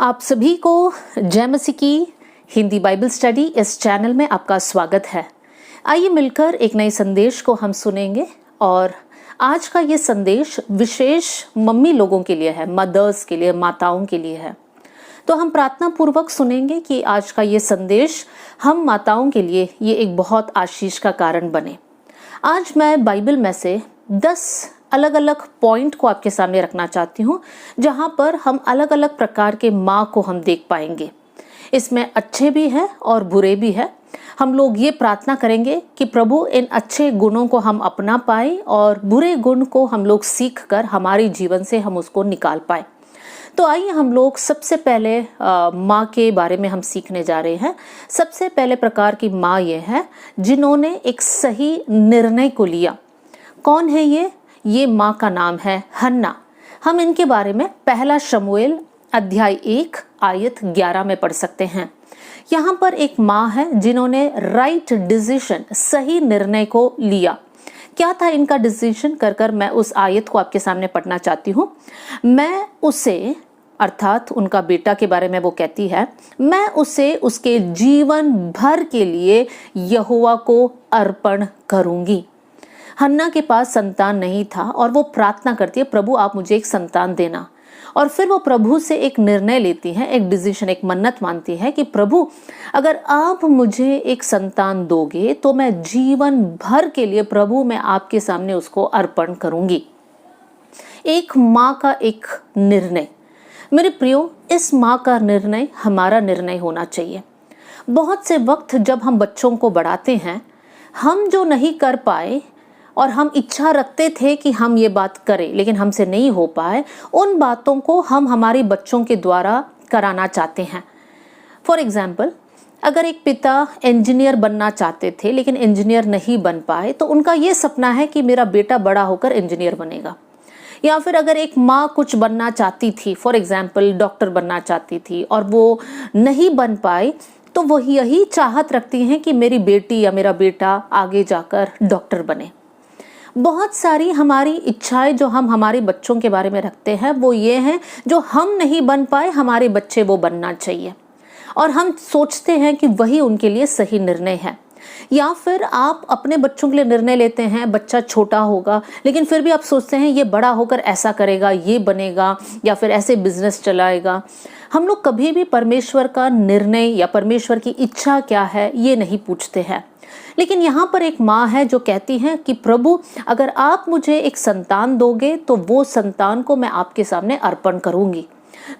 आप सभी को जय मसीह की हिंदी बाइबल स्टडी इस चैनल में आपका स्वागत है। आइए मिलकर एक नए संदेश को हम सुनेंगे और आज का ये संदेश विशेष मम्मी लोगों के लिए है, मदर्स के लिए, माताओं के लिए है। तो हम प्रार्थना पूर्वक सुनेंगे कि आज का ये संदेश हम माताओं के लिए ये एक बहुत आशीष का कारण बने। आज मैं बाइबल में से 10 अलग अलग पॉइंट को आपके सामने रखना चाहती हूँ, जहाँ पर हम अलग अलग प्रकार के माँ को हम देख पाएंगे। इसमें अच्छे भी हैं और बुरे भी हैं। हम लोग ये प्रार्थना करेंगे कि प्रभु इन अच्छे गुणों को हम अपना पाए और बुरे गुण को हम लोग सीख कर हमारे जीवन से हम उसको निकाल पाए। तो आइए हम लोग सबसे पहले माँ के बारे में हम सीखने जा रहे हैं। सबसे पहले प्रकार की माँ ये है जिन्होंने एक सही निर्णय को लिया। कौन है ये माँ का नाम है हन्ना। हम इनके बारे में पहला शमूएल अध्याय 1 आयत 11 में पढ़ सकते हैं। यहाँ पर एक माँ है जिन्होंने राइट डिसीजन, सही निर्णय को लिया। क्या था इनका डिसीजन कर मैं उस आयत को आपके सामने पढ़ना चाहती हूँ। मैं उसे, अर्थात उनका बेटा के बारे में वो कहती है, मैं उसे उसके जीवन भर के लिए यहोवा को अर्पण करूंगी। हन्ना के पास संतान नहीं था और वो प्रार्थना करती है, प्रभु आप मुझे एक संतान देना। और फिर वो प्रभु से एक निर्णय लेती है, एक डिसीजन, एक मन्नत मानती है कि प्रभु अगर आप मुझे एक संतान दोगे तो मैं जीवन भर के लिए प्रभु मैं आपके सामने उसको अर्पण करूंगी। एक माँ का एक निर्णय। मेरे प्रियो, इस माँ का निर्णय हमारा निर्णय होना चाहिए। बहुत से वक्त जब हम बच्चों को बढ़ाते हैं, हम जो नहीं कर पाए और हम इच्छा रखते थे कि हम ये बात करें लेकिन हमसे नहीं हो पाए, उन बातों को हम हमारे बच्चों के द्वारा कराना चाहते हैं। फॉर एग्जाम्पल, अगर एक पिता इंजीनियर बनना चाहते थे लेकिन इंजीनियर नहीं बन पाए, तो उनका ये सपना है कि मेरा बेटा बड़ा होकर इंजीनियर बनेगा। या फिर अगर एक माँ कुछ बनना चाहती थी, फॉर एग्जाम्पल डॉक्टर बनना चाहती थी और वो नहीं बन पाए, तो वो यही चाहत रखती हैं कि मेरी बेटी या मेरा बेटा आगे जाकर डॉक्टर बने। बहुत सारी हमारी इच्छाएं जो हम हमारे बच्चों के बारे में रखते हैं वो ये हैं, जो हम नहीं बन पाए हमारे बच्चे वो बनना चाहिए, और हम सोचते हैं कि वही उनके लिए सही निर्णय है। या फिर आप अपने बच्चों के लिए निर्णय लेते हैं, बच्चा छोटा होगा लेकिन फिर भी आप सोचते हैं ये बड़ा होकर ऐसा करेगा, ये बनेगा या फिर ऐसे बिजनेस चलाएगा। हम लोग कभी भी परमेश्वर का निर्णय या परमेश्वर की इच्छा क्या है ये नहीं पूछते हैं। लेकिन यहाँ पर एक माँ है जो कहती है कि प्रभु अगर आप मुझे एक संतान दोगे तो वो संतान को मैं आपके सामने अर्पण करूंगी।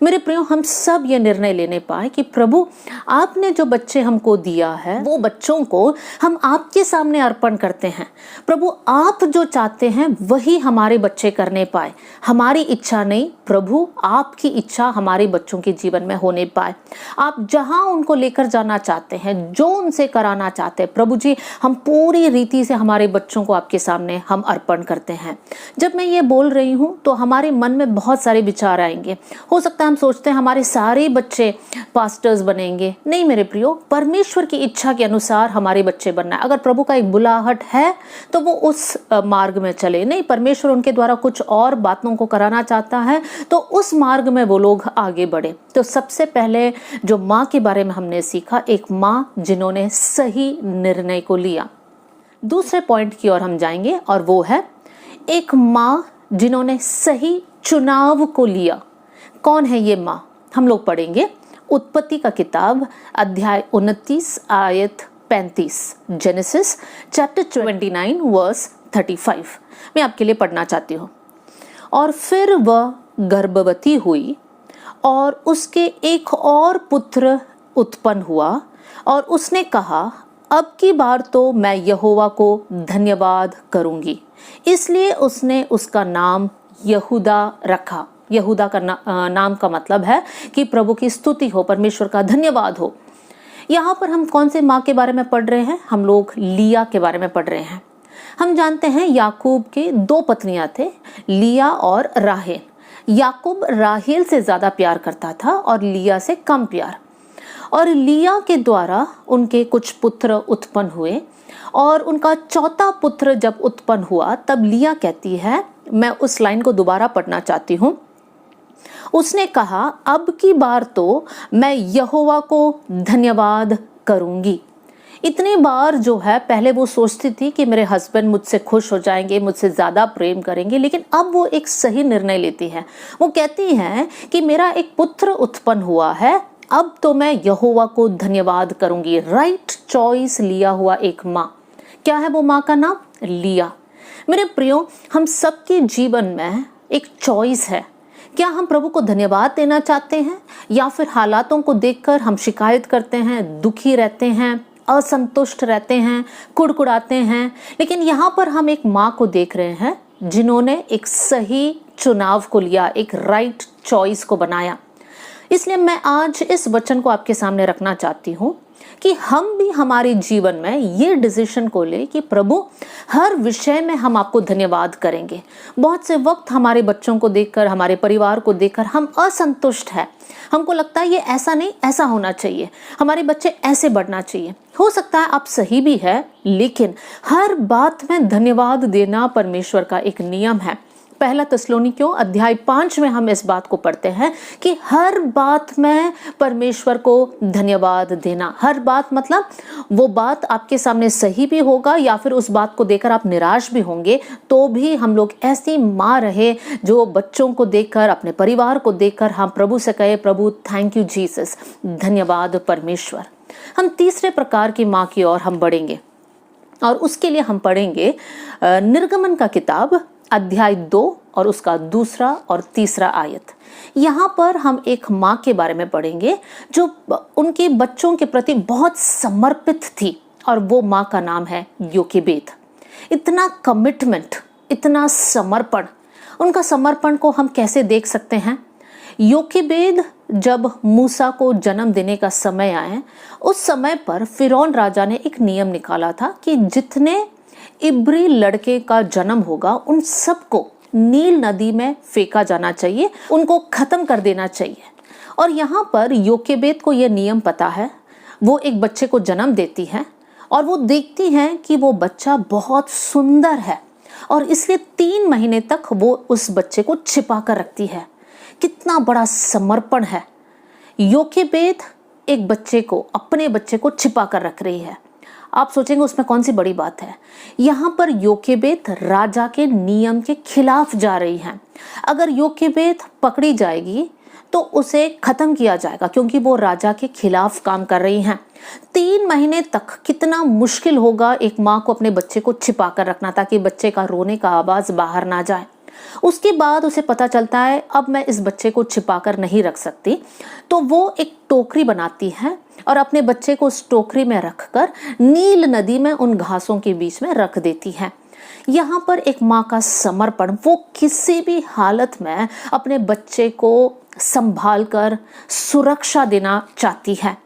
मेरे प्रियो, हम सब ये निर्णय लेने पाए कि प्रभु आपने जो बच्चे हमको दिया है वो बच्चों को हम आपके सामने अर्पण करते हैं। प्रभु आप जो चाहते हैं वही हमारे बच्चे करने पाए, हमारी इच्छा नहीं, प्रभु आपकी इच्छा हमारे बच्चों के जीवन में होने पाए। आप जहां उनको लेकर जाना चाहते हैं, जो उनसे कराना चाहते हैं, प्रभु जी हम पूरी रीति से हमारे बच्चों को आपके सामने हम अर्पण करते हैं। जब मैं ये बोल रही हूँ तो हमारे मन में बहुत सारे विचार आएंगे। हो सकता है हम सोचते हैं हमारे सारे बच्चे पास्टर्स बनेंगे। नहीं मेरे प्रियो, परमेश्वर की इच्छा के अनुसार हमारे बच्चे बनना है। अगर प्रभु का एक बुलाहट है तो वो उस मार्ग में चले। नहीं, परमेश्वर उनके द्वारा कुछ और बातों को कराना चाहता है तो उस मार्ग में वो लोग आगे बढ़े। तो सबसे पहले जो माँ के बारे में हमने सीखा, एक माँ जिन्होंने सही निर्णय को लिया। दूसरे पॉइंट की ओर हम जाएंगे और वो है एक माँ जिन्होंने सही चुनाव को लिया। कौन है ये माँ? हम लोग पढ़ेंगे उत्पत्ति का किताब अध्याय 29 आयत 35, जेनेसिस चैप्टर 29 वर्स 35। मैं आपके लिए पढ़ना चाहती हूँ। और फिर वह गर्भवती हुई और उसके एक और पुत्र उत्पन्न हुआ और उसने कहा अब की बार तो मैं यहोवा को धन्यवाद करूंगी। इसलिए उसने उसका नाम यहूदा रखा। यहूदा का नाम का मतलब है कि प्रभु की स्तुति हो, परमेश्वर का धन्यवाद हो। यहाँ पर हम कौन से माँ के बारे में पढ़ रहे हैं? हम लोग लिया के बारे में पढ़ रहे हैं। हम जानते हैं याकूब के 2 पत्नियां थे, लिया और राहेल। याकूब राहेल से ज़्यादा प्यार करता था और लिया से कम प्यार। और लिया के द्वारा उनके कुछ पुत्र उत्पन्न हुए और उनका चौथा पुत्र जब उत्पन्न हुआ तब लिया कहती है, मैं उस लाइन को दोबारा पढ़ना चाहती हूँ, उसने कहा, अब की बार तो मैं यहोवा को धन्यवाद करूंगी। इतनी बार जो है, पहले वो सोचती थी कि मेरे हस्बैंड मुझसे खुश हो जाएंगे, मुझसे ज़्यादा प्रेम करेंगे, लेकिन अब वो एक सही निर्णय लेती है। वो कहती हैं कि मेरा एक पुत्र उत्पन्न हुआ है, अब तो मैं यहोवा को धन्यवाद करूंगी। राइट चॉइस लिया हुआ एक माँ। क्या है वो माँ का नाम? लिया। मेरे प्रियो, हम सबके जीवन में एक चॉइस है। क्या हम प्रभु को धन्यवाद देना चाहते हैं, या फिर हालातों को देखकर हम शिकायत करते हैं, दुखी रहते हैं, असंतुष्ट रहते हैं, कुड़कुड़ाते हैं। लेकिन यहाँ पर हम एक माँ को देख रहे हैं जिन्होंने एक सही चुनाव को लिया, एक राइट चॉइस को बनाया। इसलिए मैं आज इस वचन को आपके सामने रखना चाहती हूँ कि हम भी हमारे जीवन में ये डिसीजन को ले कि प्रभु, हर विषय में हम आपको धन्यवाद करेंगे। बहुत से वक्त हमारे बच्चों को देखकर, हमारे परिवार को देखकर हम असंतुष्ट हैं। हमको लगता है ये ऐसा नहीं, ऐसा होना चाहिए, हमारे बच्चे ऐसे बढ़ना चाहिए। हो सकता है आप सही भी है, लेकिन हर बात में धन्यवाद देना परमेश्वर का एक नियम है। पहला थिस्सलुनीकियों अध्याय 5 में हम इस बात को पढ़ते हैं कि हर बात में परमेश्वर को धन्यवाद देना। हर बात मतलब वो बात आपके सामने सही भी होगा, या फिर उस बात को देखकर आप निराश भी होंगे, तो भी हम लोग ऐसी माँ रहे जो बच्चों को देखकर, अपने परिवार को देखकर हम प्रभु से कहे, प्रभु थैंक यू जीसस, धन्यवाद परमेश्वर। हम तीसरे प्रकार की माँ की ओर हम बढ़ेंगे, और उसके लिए हम पढ़ेंगे निर्गमन का किताब अध्याय 2 और उसका 2 और 3 आयत। यहाँ पर हम एक माँ के बारे में पढ़ेंगे जो उनके बच्चों के प्रति बहुत समर्पित थी, और वो माँ का नाम है योकेबेद। इतना कमिटमेंट, इतना समर्पण, उनका समर्पण को हम कैसे देख सकते हैं? योकेबेद जब मूसा को जन्म देने का समय आए, उस समय पर फिरौन राजा ने एक नियम निकाला था कि जितने इब्री लड़के का जन्म होगा उन सबको नील नदी में फेंका जाना चाहिए, उनको खत्म कर देना चाहिए। और यहाँ पर योकेबेद को यह नियम पता है। वो एक बच्चे को जन्म देती है और वो देखती हैं कि वो बच्चा बहुत सुंदर है, और इसलिए 3 महीने तक वो उस बच्चे को छिपा कर रखती है। कितना बड़ा समर्पण है! योकेबेद एक बच्चे को, अपने बच्चे को छिपा कर रख रही है। आप सोचेंगे उसमें कौन सी बड़ी बात है? यहाँ पर योकेबेद राजा के नियम के खिलाफ जा रही है। अगर योकेबेद पकड़ी जाएगी तो उसे खत्म किया जाएगा, क्योंकि वो राजा के खिलाफ काम कर रही हैं। 3 महीने तक कितना मुश्किल होगा एक माँ को अपने बच्चे को छिपा कर रखना, ताकि बच्चे का रोने का आवाज बाहर ना जाए। उसके बाद उसे पता चलता है अब मैं इस बच्चे को छिपा कर नहीं रख सकती, तो वो एक टोकरी बनाती है और अपने बच्चे को उस टोकरी में रखकर नील नदी में उन घासों के बीच में रख देती है। यहाँ पर एक माँ का समर्पण, वो किसी भी हालत में अपने बच्चे को संभाल कर सुरक्षा देना चाहती है।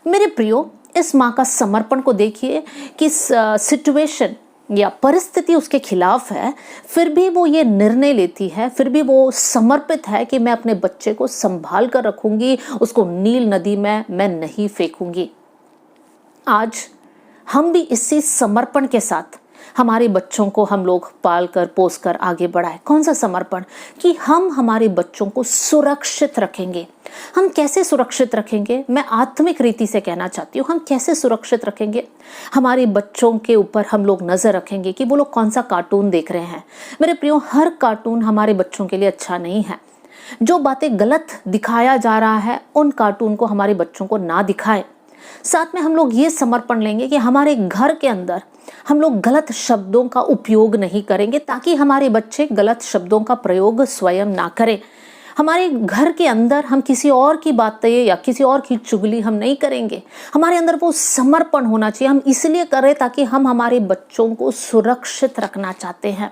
मेरे प्रियो, इस माँ का समर्पण को देखिए कि सिचुएशन या परिस्थिति उसके खिलाफ है, फिर भी वो ये निर्णय लेती है, फिर भी वो समर्पित है कि मैं अपने बच्चे को संभाल कर रखूंगी, उसको नील नदी में मैं नहीं फेंकूंगी। आज हम भी इसी समर्पण के साथ हमारे बच्चों को हम लोग पाल कर पोस कर आगे बढ़ाए। कौन सा समर्पण? कि हम हमारे बच्चों को सुरक्षित रखेंगे। हम कैसे सुरक्षित रखेंगे? मैं आत्मिक रीति से कहना चाहती हूँ, हम कैसे सुरक्षित रखेंगे? हमारे बच्चों के ऊपर हम लोग नजर रखेंगे कि वो लोग कौन सा कार्टून देख रहे हैं। मेरे प्रियो, हर कार्टून हमारे बच्चों के लिए अच्छा नहीं है। जो बातें गलत दिखाया जा रहा है, उन कार्टून को हमारे बच्चों को ना दिखाएं। साथ में हम लोग ये समर्पण लेंगे कि हमारे घर के अंदर हम लोग गलत शब्दों का उपयोग नहीं करेंगे, ताकि हमारे बच्चे गलत शब्दों का प्रयोग स्वयं ना करें। हमारे घर के अंदर हम किसी और की बातें या किसी और की चुगली हम नहीं करेंगे। हमारे अंदर वो समर्पण होना चाहिए। हम इसलिए करें ताकि हम हमारे बच्चों को सुरक्षित रखना चाहते हैं।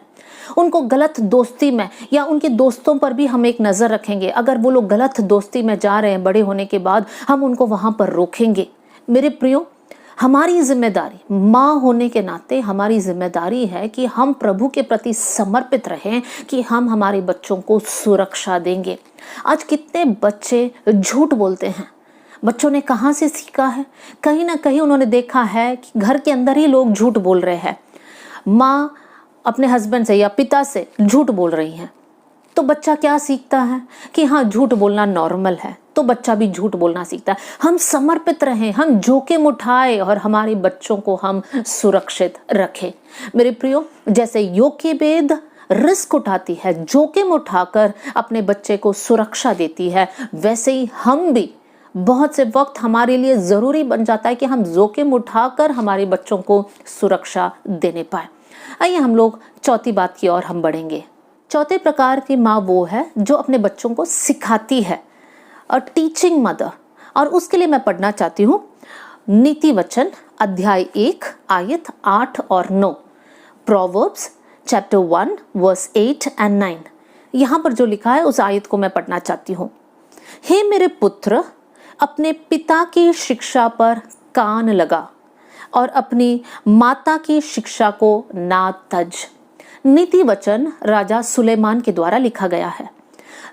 उनको गलत दोस्ती में या उनके दोस्तों पर भी हम एक नज़र रखेंगे। अगर वो लोग गलत दोस्ती में जा रहे हैं, बड़े होने के बाद हम उनको वहाँ पर रोकेंगे। मेरे प्रियो, हमारी जिम्मेदारी, माँ होने के नाते हमारी जिम्मेदारी है कि हम प्रभु के प्रति समर्पित रहें, कि हम हमारे बच्चों को सुरक्षा देंगे। आज कितने बच्चे झूठ बोलते हैं। बच्चों ने कहाँ से सीखा है? कहीं ना कहीं उन्होंने देखा है कि घर के अंदर ही लोग झूठ बोल रहे हैं। माँ अपने हस्बैंड से या पिता से झूठ बोल रही हैं, तो बच्चा क्या सीखता है कि हाँ झूठ बोलना नॉर्मल है, तो बच्चा भी झूठ बोलना सीखता है। हम समर्पित रहें, हम जोखिम उठाए और हमारे बच्चों को हम सुरक्षित रखें। मेरे प्रियो, जैसे योकेबेद रिस्क उठाती है, जोखिम उठाकर अपने बच्चे को सुरक्षा देती है, वैसे ही हम भी बहुत से वक्त हमारे लिए ज़रूरी बन जाता है कि हम जोखिम उठाकर हमारे बच्चों को सुरक्षा देने पाए। आइए हम लोग चौथी बात की ओर हम बढ़ेंगे। चौथे प्रकार की माँ वो है जो अपने बच्चों को सिखाती है, और टीचिंग मदर। और उसके लिए मैं पढ़ना चाहती हूँ नीति वचन अध्याय 1 आयत 8 और 9, प्रोवर्ब्स चैप्टर 1 वर्स 8 एंड 9। यहाँ पर जो लिखा है उस आयत को मैं पढ़ना चाहती हूँ। हे मेरे पुत्र, अपने पिता की शिक्षा पर कान लगा और अपनी माता की शिक्षा को ना तज। नीति वचन राजा सुलेमान के द्वारा लिखा गया है।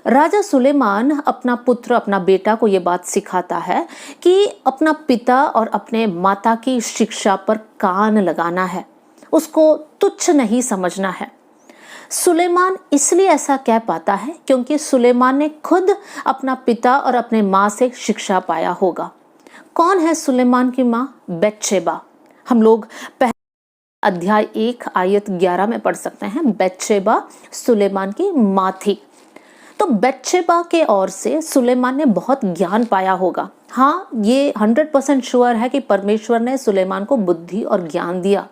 राजा सुलेमान अपना पुत्र, अपना बेटा को ये बात सिखाता है कि अपना पिता और अपने माता की शिक्षा पर कान लगाना है, उसको तुच्छ नहीं समझना है। सुलेमान इसलिए ऐसा कह पाता है क्योंकि सुलेमान ने खुद अपना पिता और अपने माँ से शिक्षा पाया होगा। कौन है सुलेमान की माँ? बेतशेबा। हम लोग अध्याय 1 आयत 11 में पढ़ सकते हैं, बेतशेबा सुलेमान की माँ थी। तो बेतशेबा के ओर से सुलेमान ने बहुत ज्ञान पाया होगा। हाँ, ये 100% श्योर है कि परमेश्वर ने सुलेमान को बुद्धि और ज्ञान दिया,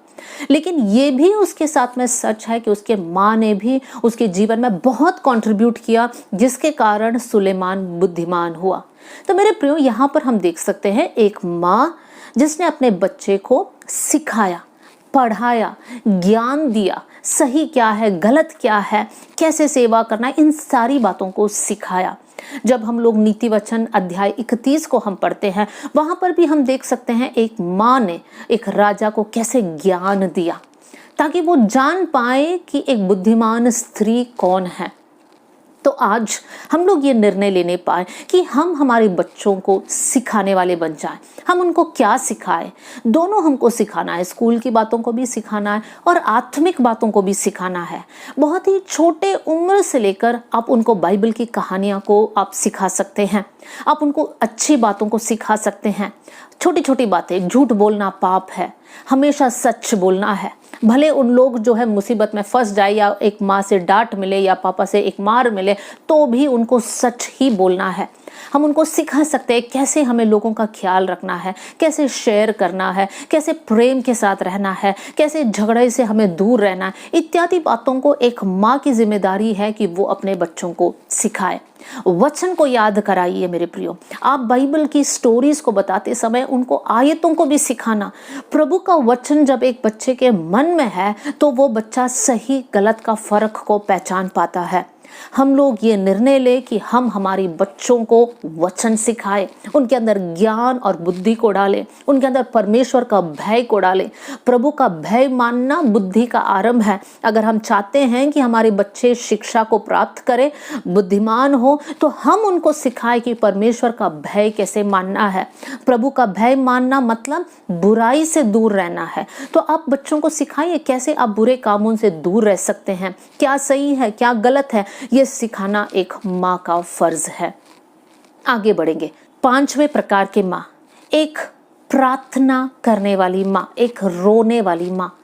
लेकिन ये भी उसके साथ में सच है कि उसके माँ ने भी उसके जीवन में बहुत कंट्रीब्यूट किया, जिसके कारण सुलेमान बुद्धिमान हुआ। तो मेरे प्रियो, यहाँ पर हम देख सकते हैं एक माँ जिसने अपने बच्चे को सिखाया, पढ़ाया, ज्ञान दिया, सही क्या है, गलत क्या है, कैसे सेवा करना है, इन सारी बातों को सिखाया। जब हम लोग नीति वचन अध्याय 31 को हम पढ़ते हैं, वहां पर भी हम देख सकते हैं एक माँ ने एक राजा को कैसे ज्ञान दिया ताकि वो जान पाए कि एक बुद्धिमान स्त्री कौन है। तो आज हम लोग ये निर्णय लेने पाए कि हम हमारे बच्चों को सिखाने वाले बन जाएं। हम उनको क्या सिखाएं? दोनों हमको सिखाना है, स्कूल की बातों को भी सिखाना है और आत्मिक बातों को भी सिखाना है। बहुत ही छोटे उम्र से लेकर आप उनको बाइबल की कहानियाँ को आप सिखा सकते हैं, आप उनको अच्छी बातों को सिखा सकते हैं। छोटी छोटी बातें, झूठ बोलना पाप है, हमेशा सच बोलना है। भले उन लोग जो है मुसीबत में फंस जाए या एक माँ से डांट मिले या पापा से एक मार मिले, तो भी उनको सच ही बोलना है। हम उनको सिखा सकते हैं कैसे हमें लोगों का ख्याल रखना है, कैसे शेयर करना है, कैसे प्रेम के साथ रहना है, कैसे झगड़े से हमें दूर रहना है। इत्यादि बातों को एक माँ की जिम्मेदारी है कि वो अपने बच्चों को सिखाए। वचन को याद कराइए मेरे प्रियो। आप बाइबल की स्टोरीज को बताते समय उनको आयतों को भी सिखाना। प्रभु का वचन जब एक बच्चे के मन में है तो वो बच्चा सही गलत का फर्क को पहचान पाता है। हम लोग ये निर्णय ले कि हम हमारे बच्चों को वचन सिखाएं, उनके अंदर ज्ञान और बुद्धि को डालें, उनके अंदर परमेश्वर का भय को डालें। प्रभु का भय मानना बुद्धि का आरंभ है। अगर हम चाहते हैं कि हमारे बच्चे शिक्षा को प्राप्त करें, बुद्धिमान हो, तो हम उनको सिखाएं कि परमेश्वर का भय कैसे मानना है। प्रभु का भय मानना मतलब बुराई से दूर रहना है। तो आप बच्चों को सिखाइए कैसे आप बुरे कामों से दूर रह सकते हैं, क्या सही है क्या गलत है, ये सिखाना एक माँ का फर्ज है। आगे बढ़ेंगे। 5वें प्रकार के माँ, एक प्रार्थना करने वाली माँ, एक रोने वाली माँ।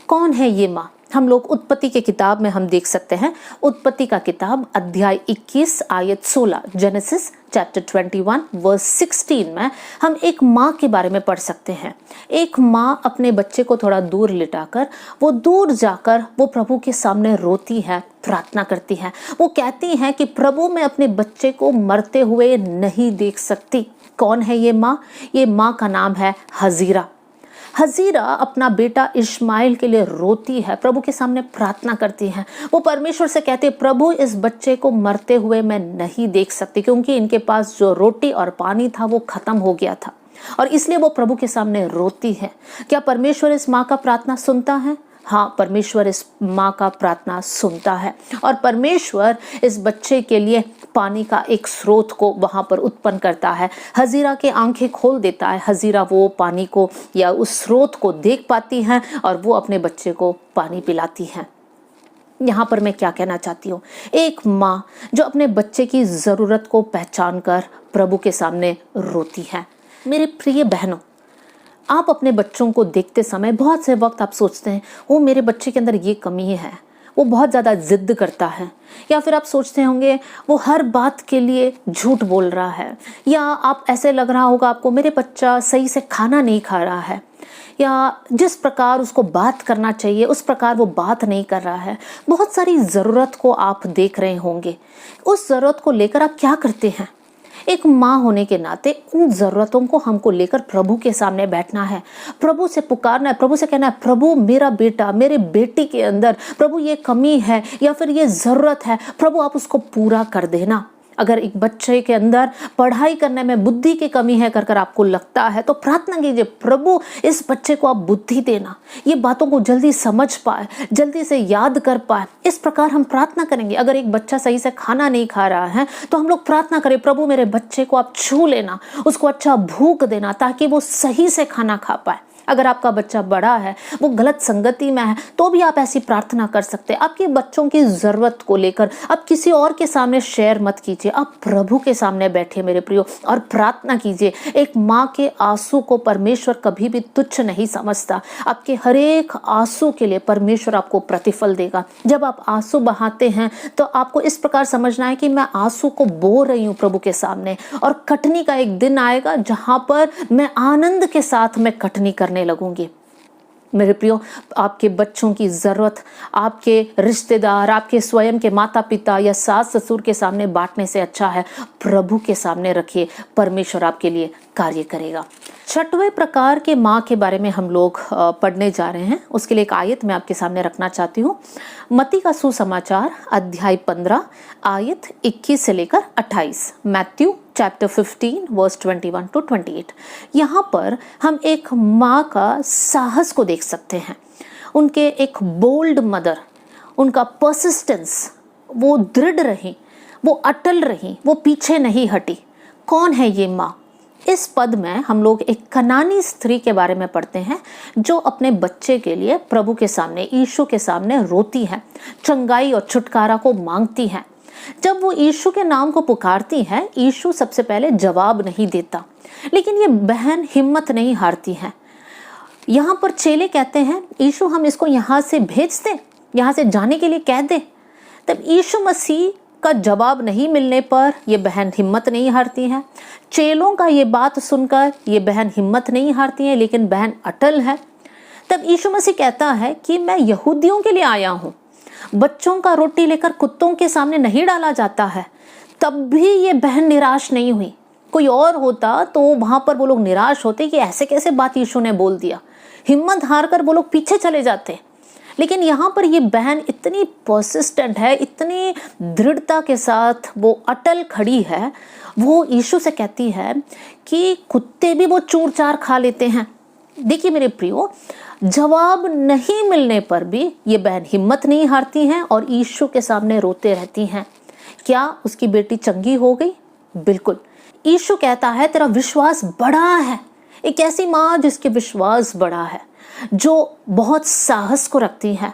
कौन है ये माँ? हम लोग उत्पत्ति के किताब में हम देख सकते हैं। उत्पत्ति का किताब अध्याय 21 आयत 16, जेनेसिस चैप्टर 21 वर्स 16 में हम एक माँ के बारे में पढ़ सकते हैं। एक माँ अपने बच्चे को थोड़ा दूर लिटाकर, वो दूर जाकर वो प्रभु के सामने रोती है, प्रार्थना करती है। वो कहती है कि प्रभु, मैं अपने बच्चे को मरते हुए नहीं देख सकती। कौन है ये माँ? ये माँ का नाम है हजीरा। हजीरा अपना बेटा इश्माइल के लिए रोती है, प्रभु के सामने प्रार्थना करती है। वो परमेश्वर से कहते हैं, प्रभु इस बच्चे को मरते हुए मैं नहीं देख सकती, क्योंकि इनके पास जो रोटी और पानी था वो खत्म हो गया था, और इसलिए वो प्रभु के सामने रोती है। क्या परमेश्वर इस माँ का प्रार्थना सुनता है? हाँ, परमेश्वर इस माँ का प्रार्थना सुनता है, और परमेश्वर इस बच्चे के लिए पानी का एक स्रोत को वहाँ पर उत्पन्न करता है। हजीरा के आंखें खोल देता है। हजीरा वो पानी को या उस स्रोत को देख पाती हैं और वो अपने बच्चे को पानी पिलाती हैं। यहाँ पर मैं क्या कहना चाहती हूँ, एक माँ जो अपने बच्चे की ज़रूरत को पहचान कर प्रभु के सामने रोती है। मेरे प्रिय बहनों, आप अपने बच्चों को देखते समय बहुत से वक्त आप सोचते हैं वो मेरे बच्चे के अंदर ये कमी है, वो बहुत ज़्यादा ज़िद्द करता है, या फिर आप सोचते होंगे वो हर बात के लिए झूठ बोल रहा है, या आप ऐसे लग रहा होगा आपको मेरे बच्चा सही से खाना नहीं खा रहा है, या जिस प्रकार उसको बात करना चाहिए उस प्रकार वो बात नहीं कर रहा है। बहुत सारी ज़रूरत को आप देख रहे होंगे। उस ज़रूरत को लेकर आप क्या करते हैं? एक माँ होने के नाते उन ज़रूरतों को हमको लेकर प्रभु के सामने बैठना है, प्रभु से पुकारना है, प्रभु से कहना है प्रभु मेरा बेटा मेरे बेटी के अंदर प्रभु ये कमी है या फिर ये ज़रूरत है, प्रभु आप उसको पूरा कर देना। अगर एक बच्चे के अंदर पढ़ाई करने में बुद्धि की कमी है कर आपको लगता है तो प्रार्थना कीजिए प्रभु इस बच्चे को आप बुद्धि देना, ये बातों को जल्दी समझ पाए, जल्दी से याद कर पाए। इस प्रकार हम प्रार्थना करेंगे। अगर एक बच्चा सही से खाना नहीं खा रहा है तो हम लोग प्रार्थना करें प्रभु मेरे बच्चे को आप छू लेना, उसको अच्छा भूख देना ताकि वो सही से खाना खा पाए। अगर आपका बच्चा बड़ा है, वो गलत संगति में है, तो भी आप ऐसी प्रार्थना कर सकते हैं। आपके बच्चों की ज़रूरत को लेकर आप किसी और के सामने शेयर मत कीजिए, आप प्रभु के सामने बैठे मेरे प्रियो और प्रार्थना कीजिए। एक माँ के आंसू को परमेश्वर कभी भी तुच्छ नहीं समझता। आपके हर एक आंसू के लिए परमेश्वर आपको प्रतिफल देगा। जब आप आंसू बहाते हैं तो आपको इस प्रकार समझना है कि मैं आंसू को बो रही हूँ प्रभु के सामने, और कटनी का एक दिन आएगा जहाँ पर मैं आनंद के साथ मैं कटनी करने लगूंगी। मेरे प्रियो, आपके बच्चों की ज़रूरत आपके रिश्तेदार, आपके स्वयं के माता पिता या सास ससुर के सामने बांटने से अच्छा है प्रभु के सामने रखिए, परमेश्वर आपके लिए कार्य करेगा। छठवें प्रकार के माँ के बारे में हम लोग पढ़ने जा रहे हैं। उसके लिए एक आयत मैं आपके सामने रखना चाहती हूँ। मत्ती का सुसमाचार अध्याय 15 आयत 21 से लेकर 28। Matthew chapter 15 verse 21 to 28। यहाँ पर हम एक माँ का साहस को देख सकते हैं। उनके एक बोल्ड मदर, उनका परसिस्टेंस, वो दृढ़ रही, वो अटल रही, वो पीछे नहीं हटी। कौन है ये माँ? इस पद में हम लोग एक कनानी स्त्री के बारे में पढ़ते हैं जो अपने बच्चे के लिए प्रभु के सामने, यीशु के सामने रोती है, चंगाई और छुटकारा को मांगती है। जब वो यीशु के नाम को पुकारती है, यीशु सबसे पहले जवाब नहीं देता, लेकिन ये बहन हिम्मत नहीं हारती है। यहाँ पर चेले कहते हैं यीशु हम इसको यहाँ से भेज दें, यहाँ से जाने के लिए कह दें। तब यीशु मसीह का जवाब नहीं मिलने पर ये बहन हिम्मत नहीं हारती है। चेलों का ये बात सुनकर ये बहन हिम्मत नहीं हारती है, लेकिन बहन अटल है। तब यीशु मसीह कहता है कि मैं यहूदियों के लिए आया हूँ, बच्चों का रोटी लेकर कुत्तों के सामने नहीं डाला जाता है। तब भी ये बहन निराश नहीं हुई। कोई और होता तो वहां पर वो लोग निराश होते कि ऐसे कैसे बात यीशु ने बोल दिया, हिम्मत हार कर वो लोग पीछे चले जाते। लेकिन यहाँ पर ये बहन इतनी परसिस्टेंट है, इतनी दृढ़ता के साथ वो अटल खड़ी है। वो यीशु से कहती है कि कुत्ते भी वो चूर चार खा लेते हैं। देखिए मेरे प्रियो, जवाब नहीं मिलने पर भी ये बहन हिम्मत नहीं हारती हैं और यीशु के सामने रोते रहती हैं। क्या उसकी बेटी चंगी हो गई? बिल्कुल। यीशु कहता है तेरा विश्वास बड़ा है। एक ऐसी माँ जिसके विश्वास बड़ा है, जो बहुत साहस को रखती है,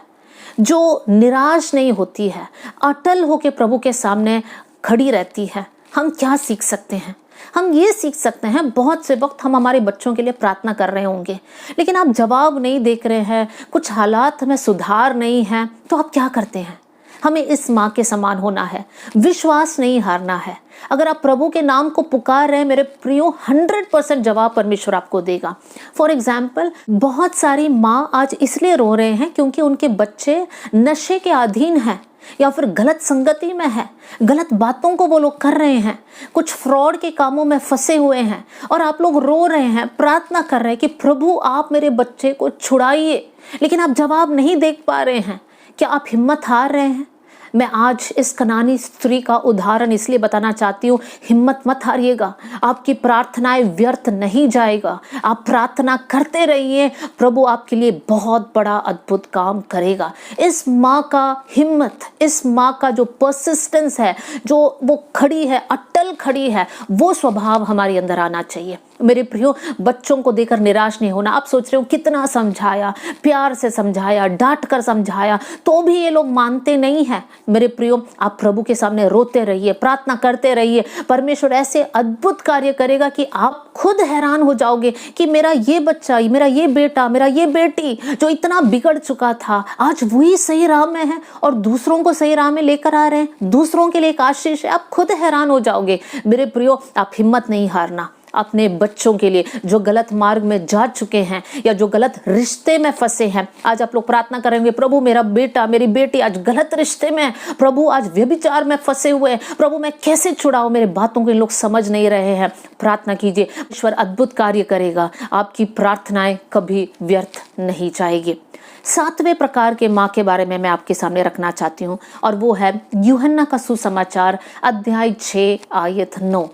जो निराश नहीं होती है, अटल होके प्रभु के सामने खड़ी रहती है। हम क्या सीख सकते हैं? हम ये सीख सकते हैं, बहुत से वक्त हम हमारे बच्चों के लिए प्रार्थना कर रहे होंगे, लेकिन आप जवाब नहीं देख रहे हैं, कुछ हालात में सुधार नहीं है, तो आप क्या करते हैं? हमें इस माँ के समान होना है, विश्वास नहीं हारना है। अगर आप प्रभु के नाम को पुकार रहे हैं मेरे प्रियो, 100% जवाब परमेश्वर आपको देगा। फॉर एग्जाम्पल, बहुत सारी माँ आज इसलिए रो रहे हैं क्योंकि उनके बच्चे नशे के अधीन हैं या फिर गलत संगति में है, गलत बातों को वो लोग कर रहे हैं, कुछ फ्रॉड के कामों में फंसे हुए हैं, और आप लोग रो रहे हैं, प्रार्थना कर रहे हैं कि प्रभु आप मेरे बच्चे को छुड़ाइए, लेकिन आप जवाब नहीं देख पा रहे हैं। क्या आप हिम्मत हार रहे हैं? मैं आज इस कनानी स्त्री का उदाहरण इसलिए बताना चाहती हूँ, हिम्मत मत हारिएगा, आपकी प्रार्थनाएं व्यर्थ नहीं जाएगा। आप प्रार्थना करते रहिए, प्रभु आपके लिए बहुत बड़ा अद्भुत काम करेगा। इस माँ का हिम्मत, इस माँ का जो परसिस्टेंस है, जो वो खड़ी है, अटल खड़ी है, वो स्वभाव हमारे अंदर आना चाहिए। मेरे प्रियो, बच्चों को देकर निराश नहीं होना। आप सोच रहे हो कितना समझाया, प्यार से समझाया, डांट कर समझाया, तो भी ये लोग मानते नहीं हैं। मेरे प्रियो, आप प्रभु के सामने रोते रहिए, प्रार्थना करते रहिए। परमेश्वर ऐसे अद्भुत कार्य करेगा कि आप खुद हैरान हो जाओगे कि मेरा ये बच्चा, मेरा ये बेटा, मेरा ये बेटी जो इतना बिगड़ चुका था, आज वही सही राह में है और दूसरों को सही राह में लेकर आ रहे हैं, दूसरों के लिए एक आशीष है। आप खुद हैरान हो जाओगे। मेरे प्रियो, आप हिम्मत नहीं हारना। अपने बच्चों के लिए जो गलत मार्ग में जा चुके हैं या जो गलत रिश्ते में फंसे हैं, आज आप लोग प्रार्थना करेंगे, प्रभु मेरा बेटा, मेरी बेटी आज गलत रिश्ते में, प्रभु आज व्यभिचार में फंसे हुए हैं, प्रभु मैं कैसे छुड़ाऊं, मेरे बातों को इन लोग समझ नहीं रहे हैं। प्रार्थना कीजिए, ईश्वर अद्भुत कार्य करेगा। आपकी प्रार्थनाएं कभी व्यर्थ नहीं जाएगी। 7वें प्रकार के माँ के बारे में मैं आपके सामने रखना चाहती हूँ और वो है यूहन्ना का सुसमाचार अध्याय 6 आयत 9।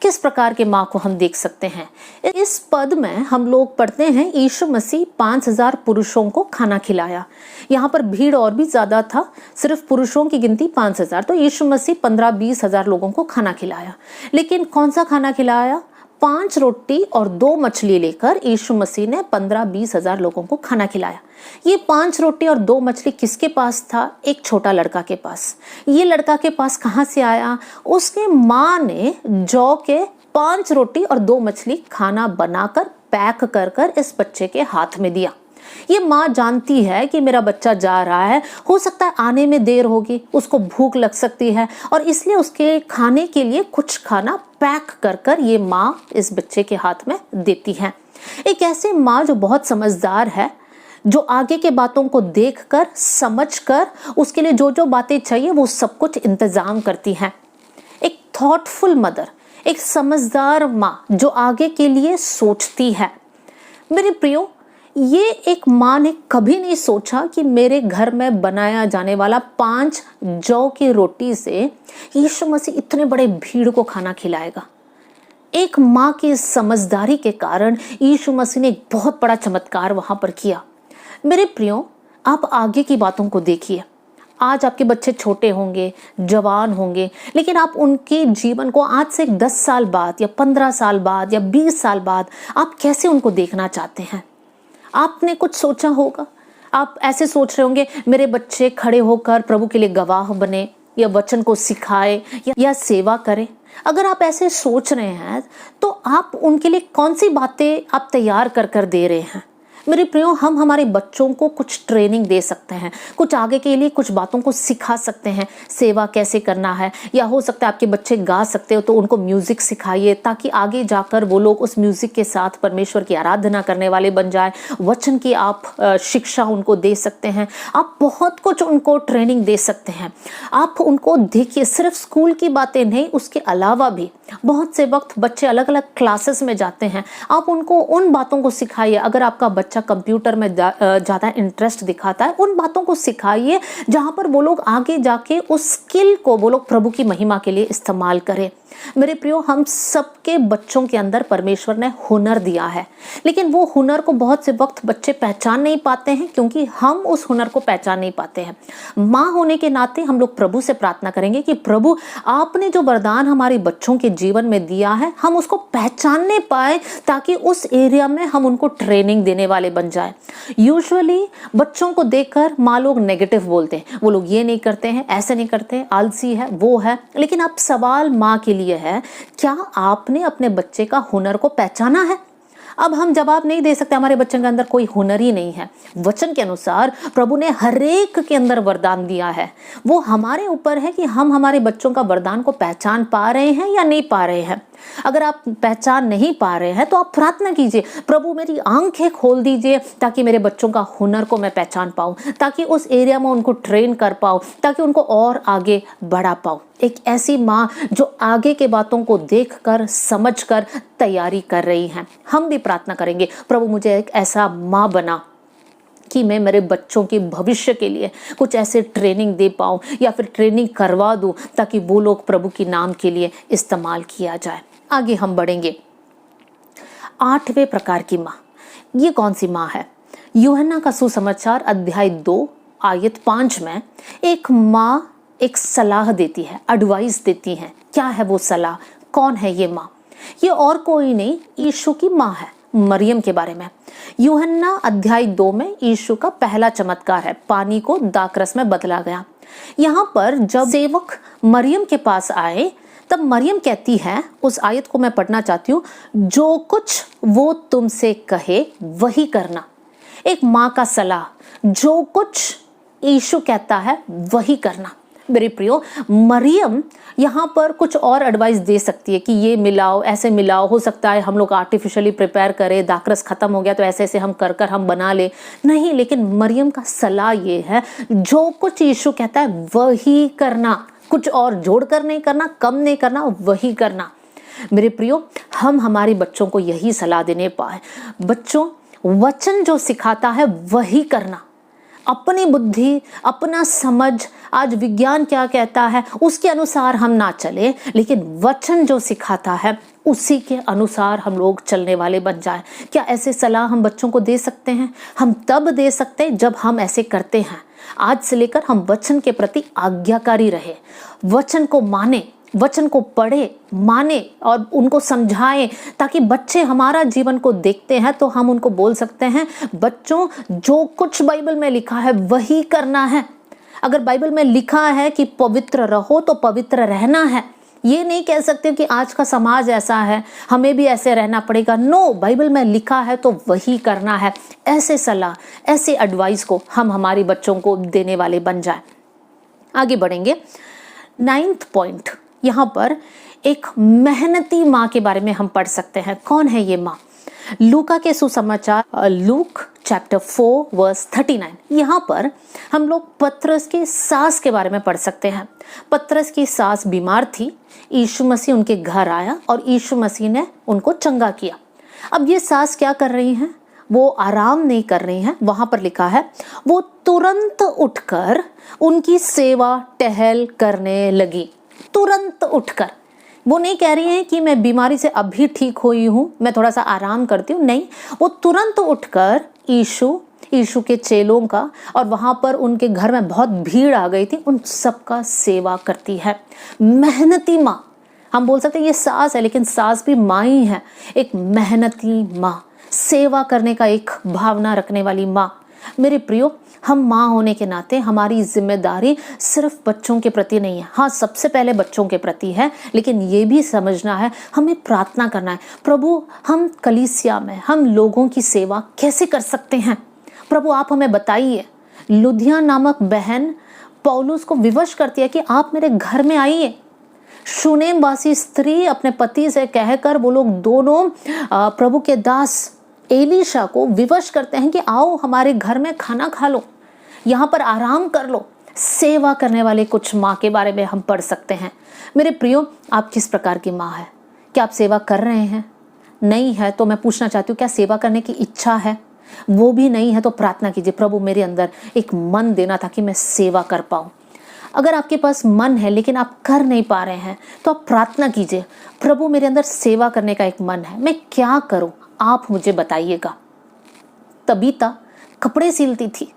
किस प्रकार के माँ को हम देख सकते हैं। इस पद में हम लोग पढ़ते हैं, यीशु मसीह 5000 पुरुषों को खाना खिलाया। यहाँ पर भीड़ और भी ज्यादा था, सिर्फ पुरुषों की गिनती 5000, तो यीशु मसीह 15-20 हजार लोगों को खाना खिलाया। लेकिन कौन सा खाना खिलाया? 5 रोटी और 2 मछली लेकर यीशु मसीह ने 15-20 हजार लोगों को खाना खिलाया। ये 5 रोटी और 2 मछली किसके पास था? एक छोटा लड़का के पास। ये लड़का के पास कहाँ से आया? उसके माँ ने जौ के 5 रोटी और 2 मछली खाना बनाकर पैक कर कर इस बच्चे के हाथ में दिया। ये माँ जानती है कि मेरा बच्चा जा रहा है, हो सकता है आने में देर होगी, उसको भूख लग सकती है, और इसलिए उसके खाने के लिए कुछ खाना पैक कर कर ये माँ इस बच्चे के हाथ में देती है। एक ऐसी माँ जो बहुत समझदार है, जो आगे के बातों को देखकर, समझकर, उसके लिए जो जो बातें चाहिए वो सब कुछ इंतजाम करती है। एक थॉटफुल मदर, एक समझदार माँ जो आगे के लिए सोचती है। मेरे प्रियो, ये एक माँ ने कभी नहीं सोचा कि मेरे घर में बनाया जाने वाला 5 जौ की रोटी से यीशु मसीह इतने बड़े भीड़ को खाना खिलाएगा। एक माँ की समझदारी के कारण यीशु मसीह ने एक बहुत बड़ा चमत्कार वहां पर किया। मेरे प्रियो, आप आगे की बातों को देखिए। आज आपके बच्चे छोटे होंगे, जवान होंगे, लेकिन आप उनके जीवन को आज से 10 साल बाद या 15 साल बाद या 20 साल बाद आप कैसे उनको देखना चाहते हैं? आपने कुछ सोचा होगा। आप ऐसे सोच रहे होंगे, मेरे बच्चे खड़े होकर प्रभु के लिए गवाह बने या वचन को सिखाए या सेवा करें। अगर आप ऐसे सोच रहे हैं तो आप उनके लिए कौन सी बातें आप तैयार कर कर दे रहे हैं? मेरे प्रियो, हम हमारे बच्चों को कुछ ट्रेनिंग दे सकते हैं, कुछ आगे के लिए कुछ बातों को सिखा सकते हैं, सेवा कैसे करना है, या हो सकता है आपके बच्चे गा सकते हो तो उनको म्यूजिक सिखाइए ताकि आगे जाकर वो लोग उस म्यूजिक के साथ परमेश्वर की आराधना करने वाले बन जाए। वचन की आप शिक्षा उनको दे सकते हैं। आप बहुत कुछ उनको ट्रेनिंग दे सकते हैं। आप उनको देखिए, सिर्फ स्कूल की बातें नहीं, उसके अलावा भी बहुत से वक्त बच्चे अलग अलग क्लासेस में जाते हैं। आप उनको उन बातों को सिखाइए। अगर आपका बच्चा कंप्यूटर में ज़्यादा इंटरेस्ट दिखाता है, उन बातों को सिखाइए जहां पर वो लोग आगे जाके उस स्किल को वो लोग प्रभु की महिमा के लिए इस्तेमाल करें। मेरे प्रियो, हम सबके बच्चों के अंदर परमेश्वर ने हुनर दिया है, लेकिन वो हुनर को बहुत से वक्त बच्चे पहचान नहीं पाते हैं क्योंकि हम उस हुनर को पहचान नहीं पाते हैं। माँ होने के नाते हम लोग प्रभु से प्रार्थना करेंगे कि प्रभु, आपने जो वरदान हमारे बच्चों के जीवन में दिया है, हम उसको पहचानने पाए ताकि उस एरिया में हम उनको ट्रेनिंग देने वाले बन जाए। यूजुअली बच्चों को देखकर माँ लोग नेगेटिव बोलते हैं, वो लोग ये नहीं करते हैं, ऐसे नहीं करते हैं, आलसी है, वो है। लेकिन अब सवाल माँ के लिए है, क्या आपने अपने बच्चे का हुनर को पहचाना है? अब हम जवाब नहीं दे सकते, हमारे बच्चे के अंदर कोई हुनर ही नहीं है। वचन के अनुसार प्रभु ने हर एक के अंदर वरदान दिया है। वो हमारे ऊपर है कि हम हमारे बच्चों का वरदान को पहचान पा रहे हैं या नहीं पा रहे हैं। अगर आप पहचान नहीं पा रहे हैं तो आप प्रार्थना कीजिए, प्रभु मेरी आंखें खोल दीजिए ताकि मेरे बच्चों का हुनर को मैं पहचान पाऊं, ताकि उस एरिया में उनको ट्रेन कर पाऊं, ताकि उनको और आगे बढ़ा पाऊं। एक ऐसी माँ जो आगे के बातों को देखकर, समझकर तैयारी कर रही है। हम भी प्रार्थना करेंगे, प्रभु मुझे एक ऐसा माँ बना कि मैं मेरे बच्चों के भविष्य के लिए कुछ ऐसे ट्रेनिंग दे पाऊँ या फिर ट्रेनिंग करवा दूँ ताकि वो लोग प्रभु के नाम के लिए इस्तेमाल किया जाए। आगे हम बढ़ेंगे। 8वें प्रकार की माँ, ये कौन सी माँ है? यूहन्ना का सुसमाचार अध्याय 2 आयत 5 में एक माँ एक सलाह देती है, एडवाइस देती है। क्या है वो सलाह? कौन है ये माँ? ये और कोई नहीं, यीशु की माँ है, मरियम के बारे में। यूहन्ना अध्याय 2 में यीशु का पहला चमत्कार है, पानी को दाखरस में बदला गया। यहाँ पर जब सेवक मरियम के पास आए तब मरियम कहती है, उस आयत को मैं पढ़ना चाहती हूँ, जो कुछ वो तुमसे कहे वही करना। एक माँ का सलाह, जो कुछ यीशु कहता है वही करना। मेरे प्रियो, मरियम यहाँ पर कुछ और एडवाइस दे सकती है कि ये मिलाओ, ऐसे मिलाओ, हो सकता है हम लोग आर्टिफिशियली प्रिपेयर करें, दाखरस खत्म हो गया तो ऐसे ऐसे हम कर हम बना ले, नहीं। लेकिन मरियम का सलाह ये है, जो कुछ यीशु कहता है वही करना, कुछ और जोड़ कर नहीं करना, कम नहीं करना, वही करना। मेरे प्रियो, हम हमारे बच्चों को यही सलाह देने पाए, बच्चों वचन जो सिखाता है वही करना। अपनी बुद्धि, अपना समझ, आज विज्ञान क्या कहता है उसके अनुसार हम ना चले, लेकिन वचन जो सिखाता है उसी के अनुसार हम लोग चलने वाले बन जाए। क्या ऐसे सलाह हम बच्चों को दे सकते हैं? हम तब दे सकते हैं जब हम ऐसे करते हैं। आज से लेकर हम वचन के प्रति आज्ञाकारी रहे, वचन को माने, वचन को पढ़े, माने और उनको समझाएं, ताकि बच्चे हमारा जीवन को देखते हैं तो हम उनको बोल सकते हैं, बच्चों जो कुछ बाइबल में लिखा है वही करना है। अगर बाइबल में लिखा है कि पवित्र रहो तो पवित्र रहना है। ये नहीं कह सकते कि आज का समाज ऐसा है, हमें भी ऐसे रहना पड़ेगा। नो, बाइबल में लिखा है तो वही करना है। ऐसे सलाह, ऐसे एडवाइस को हम हमारे बच्चों को देने वाले बन जाए। आगे बढ़ेंगे। 9th पॉइंट, यहाँ पर एक मेहनती माँ के बारे में हम पढ़ सकते हैं। कौन है ये माँ? लूका के सुसमाचार, लूक चैप्टर 4 वर्स 39, यहाँ पर हम लोग पतरस की सास के बारे में पढ़ सकते हैं। पतरस की सास बीमार थी, यीशु मसीह उनके घर आया और यीशु मसीह ने उनको चंगा किया। अब ये सास क्या कर रही हैं? वो आराम नहीं कर रही हैं। वहाँ पर लिखा है, वो तुरंत उठकर उनकी सेवा टहल करने लगी। तुरंत उठकर, वो नहीं कह रही हैं कि मैं बीमारी से अभी ठीक हुई हूँ, मैं थोड़ा सा आराम करती हूँ, नहीं। वो तुरंत उठकर यीशु के चेलों का, और वहाँ पर उनके घर में बहुत भीड़ आ गई थी, उन सबका सेवा करती है। मेहनती माँ, हम बोल सकते हैं ये सास है, लेकिन सास भी माँ ही है। एक मेहनती माँ, सेवा करने का एक भावना रखने वाली माँ। मेरे प्रियो, हम माँ होने के नाते हमारी जिम्मेदारी सिर्फ बच्चों के प्रति नहीं है। हाँ, सबसे पहले बच्चों के प्रति है, लेकिन ये भी समझना है, हमें प्रार्थना करना है, प्रभु हम कलीसिया में हम लोगों की सेवा कैसे कर सकते हैं? प्रभु आप हमें बताइए। लुदिया नामक बहन पौलुस को विवश करती है कि आप मेरे घर में आइए। शूनेम वासी स्त्री अपने पति से कहकर वो लोग दोनों प्रभु के दास एलीशा को विवश करते हैं कि आओ हमारे घर में खाना खा लो, यहाँ पर आराम कर लो। सेवा करने वाले कुछ माँ के बारे में हम पढ़ सकते हैं। मेरे प्रियो, आप किस प्रकार की माँ है? क्या आप सेवा कर रहे हैं? नहीं है तो मैं पूछना चाहती हूँ, क्या सेवा करने की इच्छा है? वो भी नहीं है तो प्रार्थना कीजिए, प्रभु मेरे अंदर एक मन देना ताकि मैं सेवा कर पाऊँ। अगर आपके पास मन है लेकिन आप कर नहीं पा रहे हैं तो आप प्रार्थना कीजिए, प्रभु मेरे अंदर सेवा करने का एक मन है, मैं क्या करूँ, आप मुझे बताइएगा। तबीता कपड़े सिलती थी।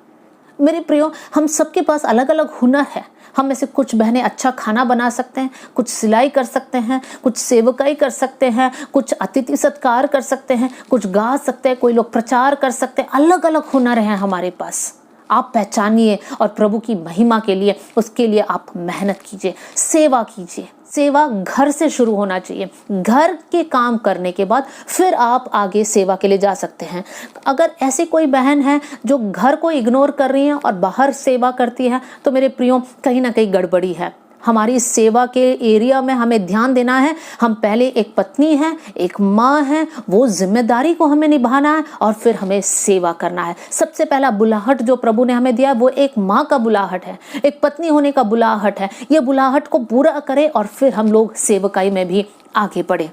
मेरे प्रियो, हम सबके पास अलग अलग हुनर है। हम में से कुछ बहनें अच्छा खाना बना सकते हैं, कुछ सिलाई कर सकते हैं, कुछ सेवकाई कर सकते हैं, कुछ अतिथि सत्कार कर सकते हैं, कुछ गा सकते हैं, कोई लोग प्रचार कर सकते हैं। अलग अलग हुनर हैं हमारे पास। आप पहचानिए और प्रभु की महिमा के लिए, उसके लिए आप मेहनत कीजिए, सेवा कीजिए। सेवा घर से शुरू होना चाहिए। घर के काम करने के बाद फिर आप आगे सेवा के लिए जा सकते हैं। अगर ऐसी कोई बहन है जो घर को इग्नोर कर रही है और बाहर सेवा करती है तो मेरे प्रियो, कहीं ना कहीं गड़बड़ी है। हमारी सेवा के एरिया में हमें ध्यान देना है। हम पहले एक पत्नी हैं, एक माँ हैं, वो जिम्मेदारी को हमें निभाना है और फिर हमें सेवा करना है। सबसे पहला बुलाहट जो प्रभु ने हमें दिया वो एक माँ का बुलाहट है, एक पत्नी होने का बुलाहट है। ये बुलाहट को पूरा करें और फिर हम लोग सेवकाई में भी आगे बढ़े।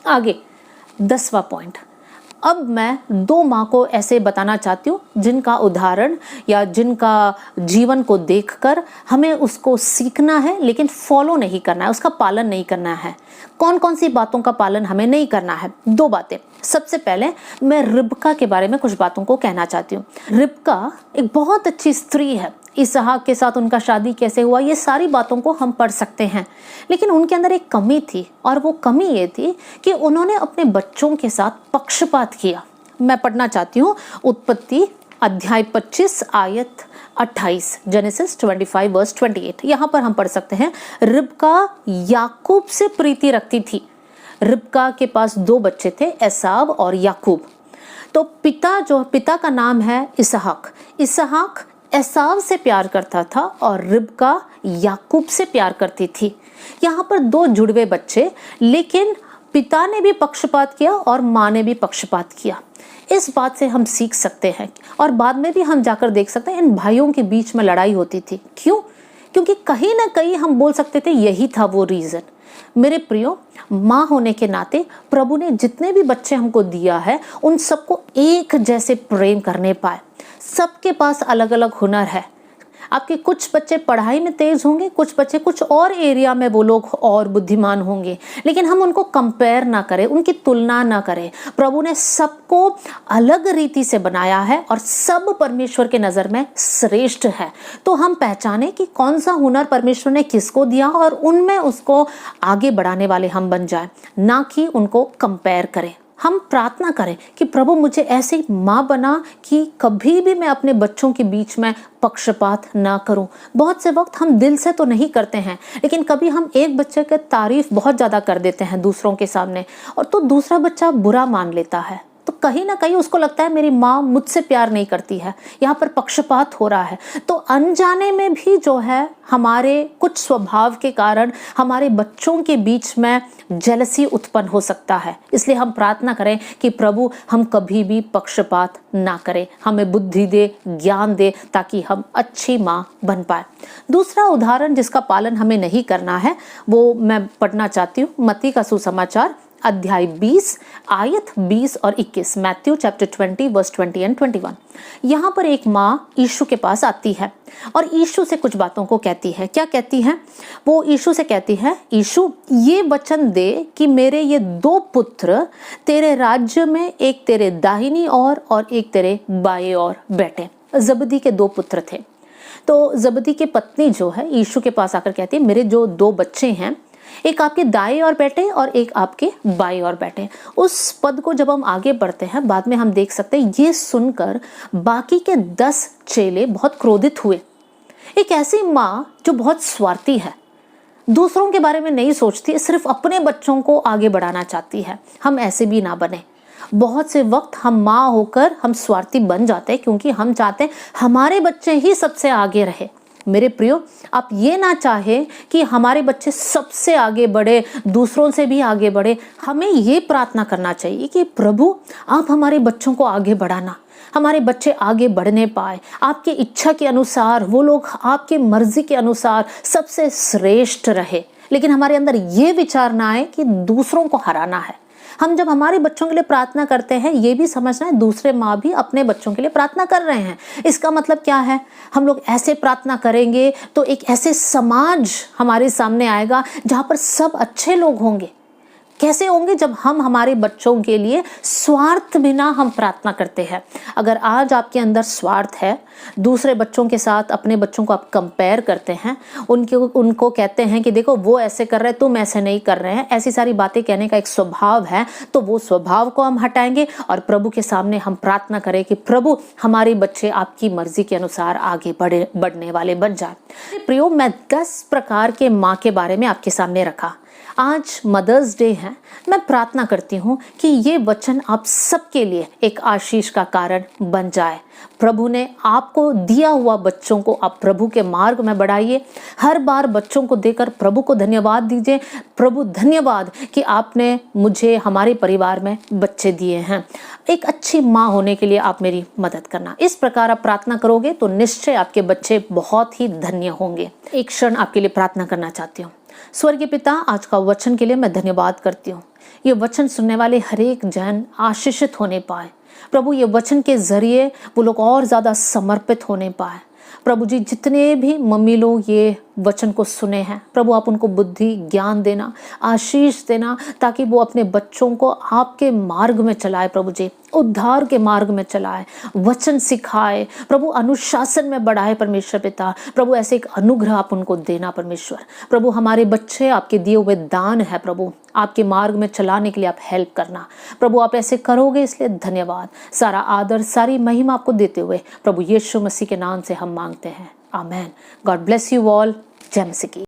आगे 10वां पॉइंट, अब मैं 2 माँ को ऐसे बताना चाहती हूँ जिनका उदाहरण या जिनका जीवन को देखकर हमें उसको सीखना है, लेकिन फॉलो नहीं करना है, उसका पालन नहीं करना है। कौन कौन सी बातों का पालन हमें नहीं करना है? 2 बातें। सबसे पहले मैं रिबका के बारे में कुछ बातों को कहना चाहती हूँ। रिबका एक बहुत अच्छी स्त्री है, इसहाक के साथ उनका शादी कैसे हुआ, ये सारी बातों को हम पढ़ सकते हैं। लेकिन उनके अंदर एक कमी थी, और वो कमी ये थी कि उन्होंने अपने बच्चों के साथ पक्षपात किया। मैं पढ़ना चाहती हूँ उत्पत्ति अध्याय 25 आयत 28, जेनेसिस 25 वर्स 28। यहाँ पर हम पढ़ सकते हैं, रिबका याकूब से प्रीति रखती थी। रिबका के पास 2 बच्चे थे, एसाव और याकूब। तो पिता का नाम है इसहाक। इसहाक एसाव से प्यार करता था और रिबका याकूब से प्यार करती थी। यहाँ पर 2 जुड़वे बच्चे, लेकिन पिता ने भी पक्षपात किया और माँ ने भी पक्षपात किया। इस बात से हम सीख सकते हैं, और बाद में भी हम जाकर देख सकते हैं इन भाइयों के बीच में लड़ाई होती थी। क्यों? क्योंकि कहीं ना कहीं हम बोल सकते थे यही था वो रीज़न। मेरे प्रियो, माँ होने के नाते प्रभु ने जितने भी बच्चे हमको दिया है उन सबको एक जैसे प्रेम करने पाए। सबके पास अलग अलग हुनर है। आपके कुछ बच्चे पढ़ाई में तेज होंगे, कुछ बच्चे कुछ और एरिया में वो लोग और बुद्धिमान होंगे, लेकिन हम उनको कंपेयर ना करें, उनकी तुलना ना करें। प्रभु ने सबको अलग रीति से बनाया है और सब परमेश्वर के नज़र में श्रेष्ठ है। तो हम पहचाने कि कौन सा हुनर परमेश्वर ने किसको दिया और उनमें उसको आगे बढ़ाने वाले हम बन जाए, ना कि उनको कंपेयर करें। हम प्रार्थना करें कि प्रभु मुझे ऐसी माँ बना कि कभी भी मैं अपने बच्चों के बीच में पक्षपात ना करूं। बहुत से वक्त हम दिल से तो नहीं करते हैं, लेकिन कभी हम एक बच्चे की तारीफ बहुत ज़्यादा कर देते हैं दूसरों के सामने, और तो दूसरा बच्चा बुरा मान लेता है। तो कहीं ना कहीं उसको लगता है मेरी माँ मुझसे प्यार नहीं करती है, यहाँ पर पक्षपात हो रहा है। तो अनजाने में भी जो है हमारे कुछ स्वभाव के कारण हमारे बच्चों के बीच में जेलसी उत्पन्न हो सकता है। इसलिए हम प्रार्थना करें कि प्रभु हम कभी भी पक्षपात ना करें, हमें बुद्धि दे, ज्ञान दे, ताकि हम अच्छी माँ बन पाए। दूसरा उदाहरण जिसका पालन हमें नहीं करना है वो मैं पढ़ना चाहती हूँ, मत्ती का सुसमाचार अध्याय 20 आयत 20 और 21, मैथ्यू चैप्टर 20 वर्स 20 एंड 21। यहाँ पर एक माँ यीशु के पास आती है और यीशु से कुछ बातों को कहती है। क्या कहती है? वो यीशु से कहती है, यीशु ये वचन दे कि मेरे ये 2 पुत्र तेरे राज्य में, एक तेरे दाहिनी ओर और एक तेरे बाएं ओर बैठे। जबदी के 2 पुत्र थे। तो जबदी की पत्नी जो है यीशु के पास आकर कहती है, मेरे जो 2 बच्चे हैं, एक आपके दाएं ओर बैठे और एक आपके बाएं ओर बैठे। उस पद को जब हम आगे बढ़ते हैं बाद में हम देख सकते हैं, ये सुनकर बाकी के 10 चेले बहुत क्रोधित हुए। एक ऐसी माँ जो बहुत स्वार्थी है, दूसरों के बारे में नहीं सोचती, सिर्फ अपने बच्चों को आगे बढ़ाना चाहती है। हम ऐसे भी ना बने। बहुत से वक्त हम माँ होकर हम स्वार्थी बन जाते हैं, क्योंकि हम चाहते हैं हमारे बच्चे ही सबसे आगे रहे। मेरे प्रियो, आप ये ना चाहे कि हमारे बच्चे सबसे आगे बढ़े, दूसरों से भी आगे बढ़े। हमें ये प्रार्थना करना चाहिए कि प्रभु आप हमारे बच्चों को आगे बढ़ाना, हमारे बच्चे आगे बढ़ने पाए, आपकी इच्छा के अनुसार वो लोग आपकी मर्जी के अनुसार सबसे श्रेष्ठ रहे। लेकिन हमारे अंदर ये विचार ना आए कि दूसरों को हराना है। हम जब हमारे बच्चों के लिए प्रार्थना करते हैं, ये भी समझना है दूसरे माँ भी अपने बच्चों के लिए प्रार्थना कर रहे हैं। इसका मतलब क्या है? हम लोग ऐसे प्रार्थना करेंगे तो एक ऐसे समाज हमारे सामने आएगा जहाँ पर सब अच्छे लोग होंगे। कैसे होंगे? जब हम हमारे बच्चों के लिए स्वार्थ बिना हम प्रार्थना करते हैं। अगर आज आपके अंदर स्वार्थ है, दूसरे बच्चों के साथ अपने बच्चों को आप कंपेयर करते हैं, उनको कहते हैं कि देखो वो ऐसे कर रहे हैं, तुम ऐसे नहीं कर रहे हैं, ऐसी सारी बातें कहने का एक स्वभाव है, तो वो स्वभाव को हम हटाएंगे और प्रभु के सामने हम प्रार्थना करें कि प्रभु हमारे बच्चे आपकी मर्जी के अनुसार आगे बढ़ने वाले बन जाए। प्रियो, मैं 10 प्रकार के माँ के बारे में आपके सामने रखा। आज मदर्स डे है। मैं प्रार्थना करती हूँ कि ये वचन आप सबके लिए एक आशीष का कारण बन जाए। प्रभु ने आपको दिया हुआ बच्चों को आप प्रभु के मार्ग में बढ़ाइए। हर बार बच्चों को देकर प्रभु को धन्यवाद दीजिए। प्रभु धन्यवाद कि आपने मुझे हमारे परिवार में बच्चे दिए हैं। एक अच्छी माँ होने के लिए आप मेरी मदद करना। इस प्रकार आप प्रार्थना करोगे तो निश्चय आपके बच्चे बहुत ही धन्य होंगे। एक क्षण आपके लिए प्रार्थना करना चाहती हूँ। स्वर्गीय पिता, आज का वचन के लिए मैं धन्यवाद करती हूँ। ये वचन सुनने वाले हर एक जन आशीषित होने पाए। प्रभु, ये वचन के जरिए वो लोग और ज़्यादा समर्पित होने पाए। प्रभु जी, जितने भी मम्मी लोग ये वचन को सुने हैं प्रभु, आप उनको बुद्धि ज्ञान देना, आशीष देना, ताकि वो अपने बच्चों को आपके मार्ग में चलाए प्रभु जी, उद्धार के मार्ग में चलाए, वचन सिखाए प्रभु, अनुशासन में बढ़ाए परमेश्वर पिता। प्रभु ऐसे एक अनुग्रह आप उनको देना परमेश्वर। प्रभु हमारे बच्चे आपके दिए हुए दान है प्रभु, आपके मार्ग में चलाने के लिए आप हेल्प करना प्रभु। आप ऐसे करोगे इसलिए धन्यवाद। सारा आदर सारी महिमा आपको देते हुए प्रभु यीशु मसीह के नाम से हम मांगते हैं, amen. God bless you all. जय मसीह की।